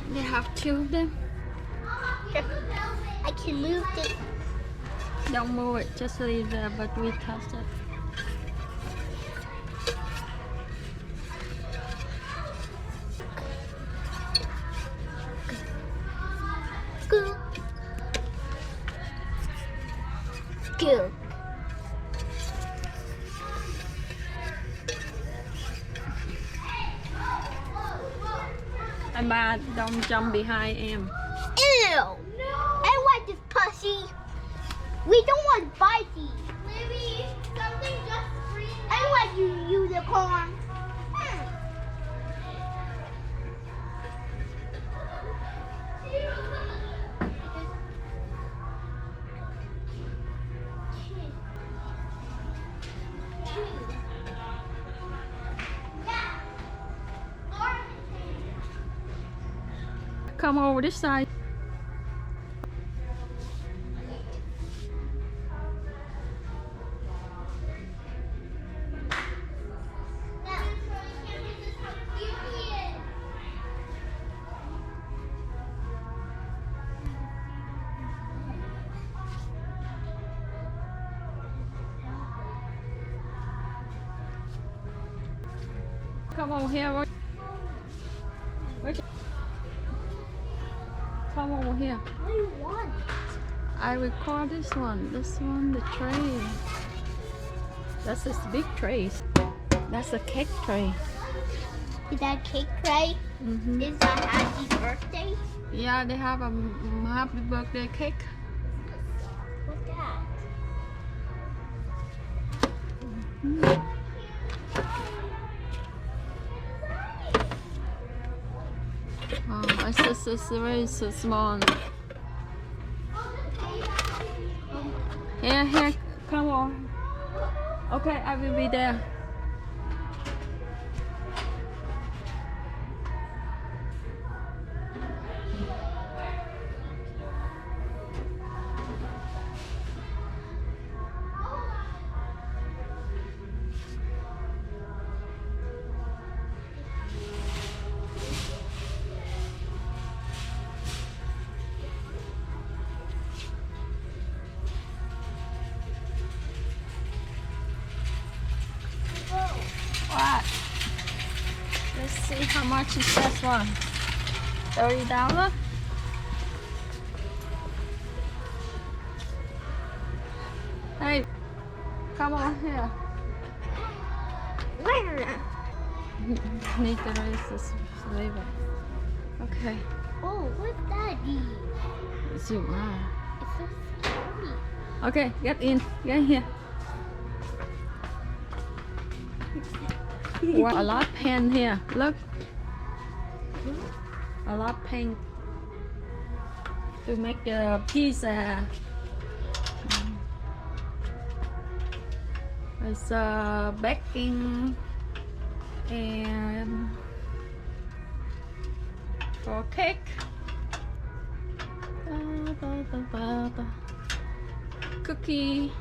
They have two of them. I can move this. Don't move it, just leave there, but we test it. Go. Go. And bad, don't jump behind him. Ew! No. I want this pussy. We don't want bitey. Libby, something just screamed. I want you, unicorn. Come over this side. Come over here. Come over here. What do you want? I record this one, the tray. That's this big tray. That's a cake tray. Is that cake tray? Mm-hmm. Is that happy birthday? Yeah, they have a happy birthday cake. What's that? Mm. Oh, it's just very so small. Here, come on. Okay, I will be there. What? Let's see how much is this one. $30? Hey, come on here. Need to raise this lever. Okay. Oh, what's that? Zoom out. It's so scary. Okay, get in. Get here. Wow, a lot of pen here. Look. A lot of pen to make a pizza. It's baking and for cake. Cookie.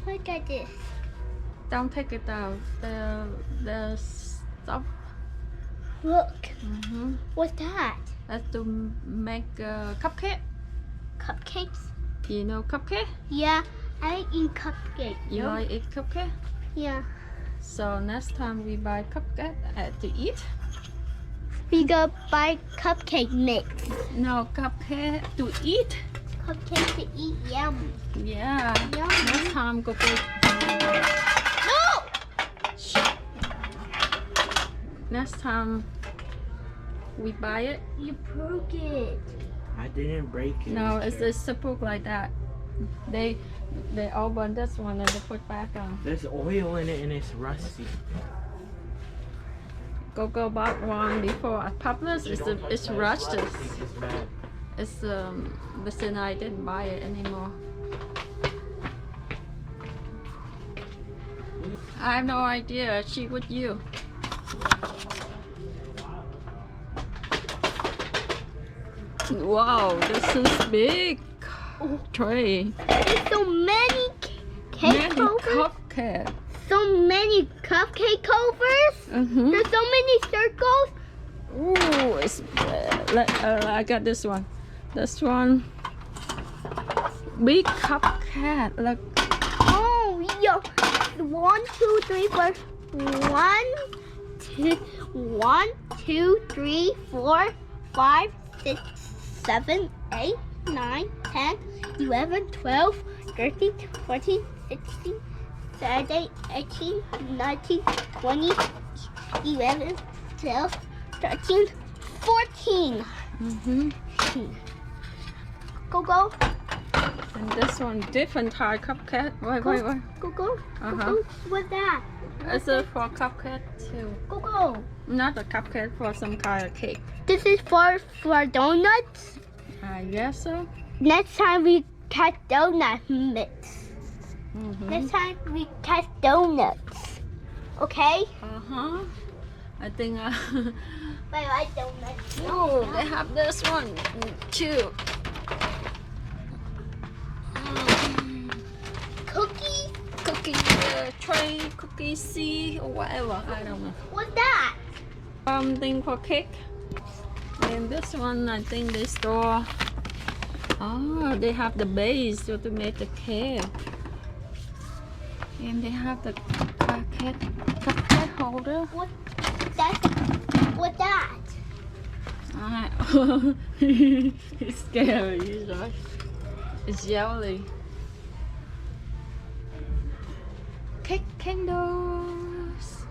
Look at this. Don't take it out. The stuff. Look. Mm-hmm. What's that? That's to make cupcake. Cupcakes? You know cupcake? Yeah. I eat cupcake. You like eat cupcake? Yeah. So next time we buy cupcake to eat? We go buy cupcake mix. No, cupcake to eat. Cupcake to eat. Yum. Yeah. Yum. Next time go get. No! Next time we buy it. You broke it. I didn't break it. No, it's simple like that. They open this one and they put back on. There's oil in it and it's rusty. Go bought one before at Publix. It's rushed. It's bad. It's but then I didn't buy it anymore. I have no idea. She with you. Wow, this is big tray. There's so many cake Many covers. cupcake. So many cupcake covers. Mm-hmm. There's so many circles. Ooh, it's I got this one. This one. Big cupcake. Look. Oh, yo. 1, 2, 3, 4. 1, 2, 3, 4, 5, 6, 7, 8, 9, 10, 11, 12, 13, 14, 16, 17, 18, 19, 20, 11, 12, 13, 14. Mm-hmm. Go. And this one different type cupcake. Wait. Go. Uh-huh. Go. What's that? It's for cupcake too. Go. Not a cupcake, for some kind of cake. This is for donuts. I guess so. Next time we catch donut mix. Mm-hmm. Next time we catch donuts. Okay? Uh-huh. I think I like donuts. oh, they have this one too. Cookie tray, cookie C or whatever. I don't know. What's that? Something for cake. And this one, I think they store. Oh, they have the base to make the cake. And they have the cupcake holder. What's that? It's scary, you know. It's jelly. Cake candles.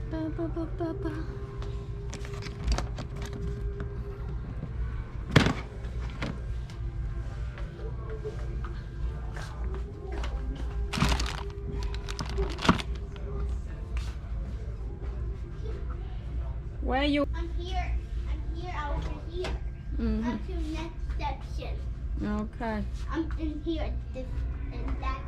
Ba, ba, ba, ba, ba. Where you? I'm here over here. Mm-hmm. I'm to next section. Okay. I'm in here in that